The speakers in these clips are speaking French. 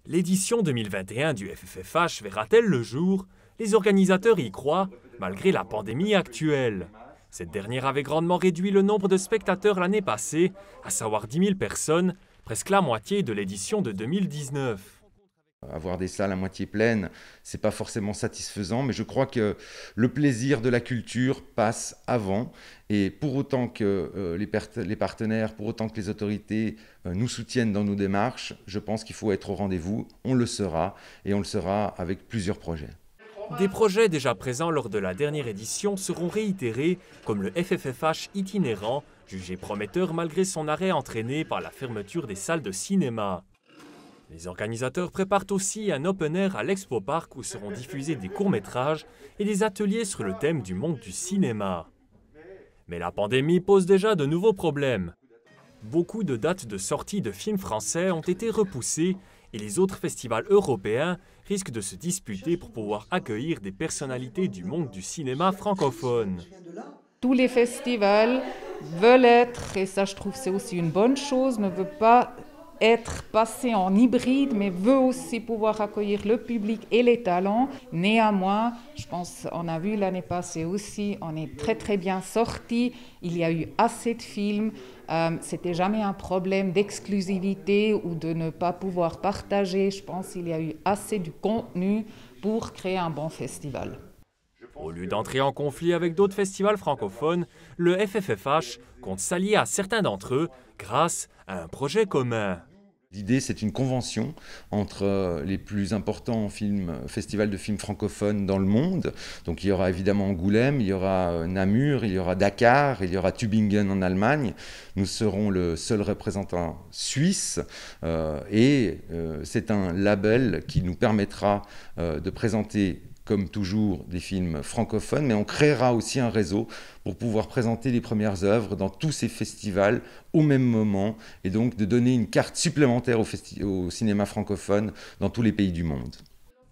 L'édition 2021 du FFFH verra-t-elle le jour? Les organisateurs y croient, malgré la pandémie actuelle. Cette dernière avait grandement réduit le nombre de spectateurs l'année passée, à savoir 10 000 personnes, presque la moitié de l'édition de 2019. Avoir des salles à moitié pleines, c'est pas forcément satisfaisant, mais je crois que le plaisir de la culture passe avant. Et pour autant que les partenaires, pour autant que les autorités nous soutiennent dans nos démarches, je pense qu'il faut être au rendez-vous. On le sera, et on le sera avec plusieurs projets. Des projets déjà présents lors de la dernière édition seront réitérés, comme le FFFH itinérant, jugé prometteur malgré son arrêt entraîné par la fermeture des salles de cinéma. Les organisateurs préparent aussi un open air à l'Expo Park où seront diffusés des courts-métrages et des ateliers sur le thème du monde du cinéma. Mais la pandémie pose déjà de nouveaux problèmes. Beaucoup de dates de sortie de films français ont été repoussées et les autres festivals européens risquent de se disputer pour pouvoir accueillir des personnalités du monde du cinéma francophone. Tous les festivals veulent être, et ça je trouve c'est aussi une bonne chose, ne veut pas être passé en hybride, mais veut aussi pouvoir accueillir le public et les talents. Néanmoins, je pense, on a vu l'année passée aussi, on est très très bien sortis. Il y a eu assez de films. C'était jamais un problème d'exclusivité ou de ne pas pouvoir partager. Je pense qu'il y a eu assez de contenu pour créer un bon festival. Au lieu d'entrer en conflit avec d'autres festivals francophones, le FFFH compte s'allier à certains d'entre eux grâce à un projet commun. L'idée, c'est une convention entre les plus importants festivals de films francophones dans le monde. Donc il y aura évidemment Angoulême, il y aura Namur, il y aura Dakar, il y aura Tübingen en Allemagne. Nous serons le seul représentant suisse et c'est un label qui nous permettra de présenter comme toujours des films francophones, mais on créera aussi un réseau pour pouvoir présenter les premières œuvres dans tous ces festivals au même moment et donc de donner une carte supplémentaire au cinéma francophone dans tous les pays du monde.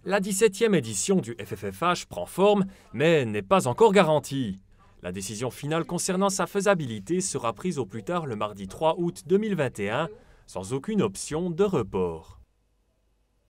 La 17e édition du FFFH prend forme, mais n'est pas encore garantie. La décision finale concernant sa faisabilité sera prise au plus tard le mardi 3 août 2021, sans aucune option de report.